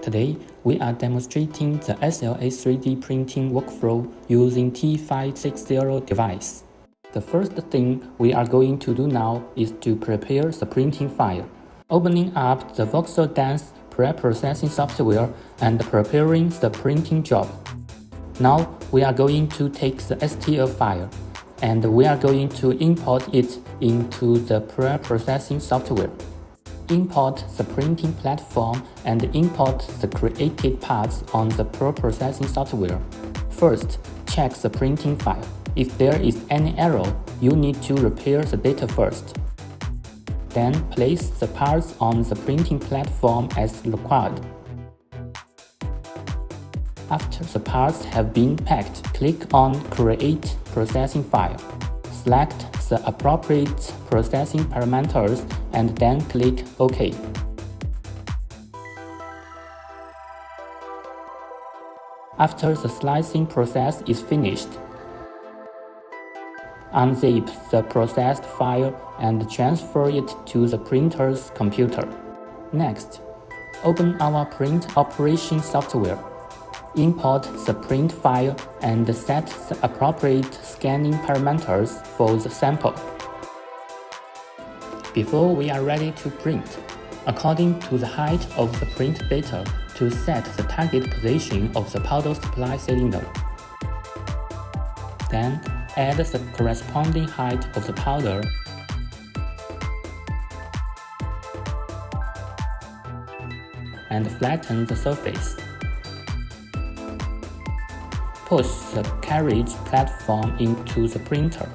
Today, we are demonstrating the SLS 3D printing workflow using T560 device. The first thing we are going to do now is to prepare the printing file, opening up the voxel dance pre-processing software and preparing the printing job. Now we are going to take the STL file and we are going to import it into the pre-processing software. Import the printing platform and import the created parts on the pre-processing software. First, check the printing file. If there is any error, you need to repair the data first. Then place the parts on the printing platform as required. After the parts have been packed, click on Create Processing File. Select the appropriate processing parameters and then click OK. After the slicing process is finished, unzip the processed file and transfer it to the printer's computer. Next, open our print operation software. Import the print file and set the appropriate scanning parameters for the sample. Before we are ready to print, according to the height of the print data to set the target position of the powder supply cylinder. Then add the corresponding height of the powder and flatten the surface. Push the carriage platform into the printer.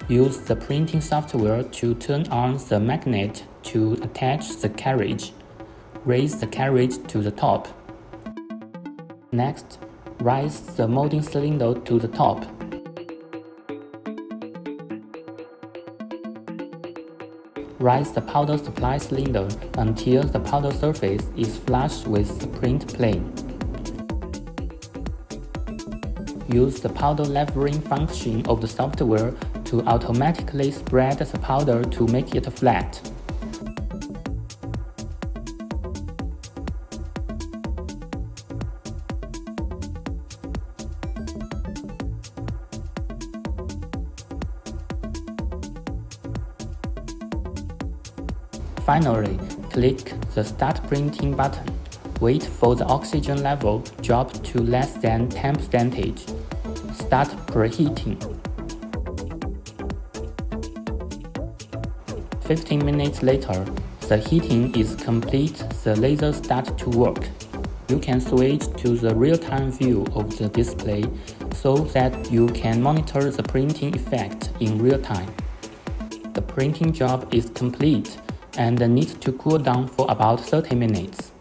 Use the printing software to turn on the magnet to attach the carriage. Raise the carriage to the top. Next, raise the molding cylinder to the top. Raise the powder supply cylinder until the powder surface is flush with the print plane. Use the powder leveling function of the software to automatically spread the powder to make it flat. Finally, click the Start Printing button. Wait for the oxygen level drop to less than 10%. Start preheating. 15 minutes later, the heating is complete, the laser starts to work. You can switch to the real-time view of the display so that you can monitor the printing effect in real time. The printing job is complete and needs to cool down for about 30 minutes.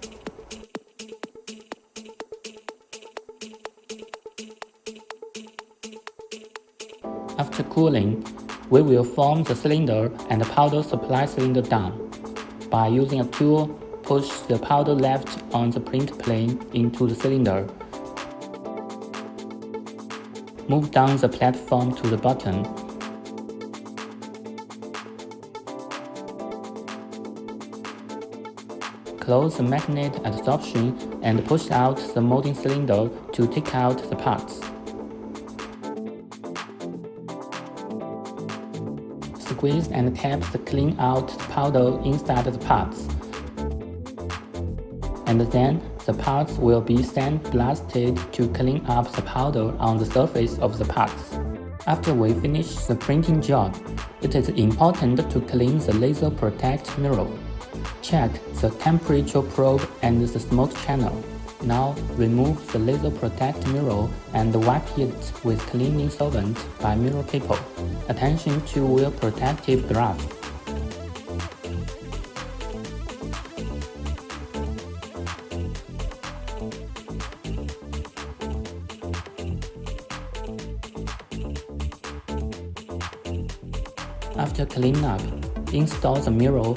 After cooling, we will form the cylinder and the powder supply cylinder down. By using a tool, push the powder left on the print plane into the cylinder. Move down the platform to the bottom. Close the magnet adsorption and push out the molding cylinder to take out the parts. Squeeze and tap the clean out powder inside the parts. And then the parts will be sandblasted to clean up the powder on the surface of the parts. After we finish the printing job, it is important to clean the laser protect mirror. Check the temperature probe and the smoke channel. Now remove the laser protect mirror and wipe it with cleaning solvent by mirror paper. Attention to wear protective gloves. After cleanup, install the mirror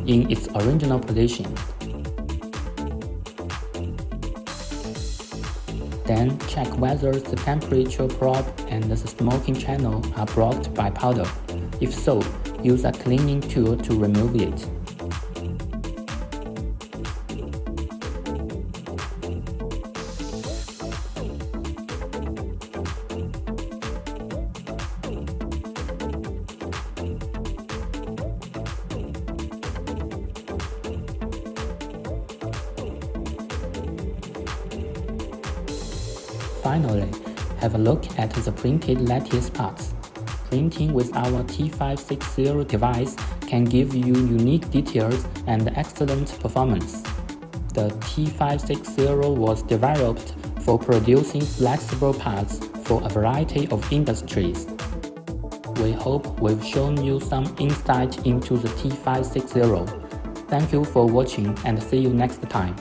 in its original position. Then check whether the temperature probe and the smoking channel are blocked by powder. If so, use a cleaning tool to remove it. finally, have a look at the printed lattice parts. Printing with our T560 device can give you unique details and excellent performance. The T560 was developed for producing flexible parts for a variety of industries. We hope we've shown you some insight into the T560. Thank you for watching and see you next time.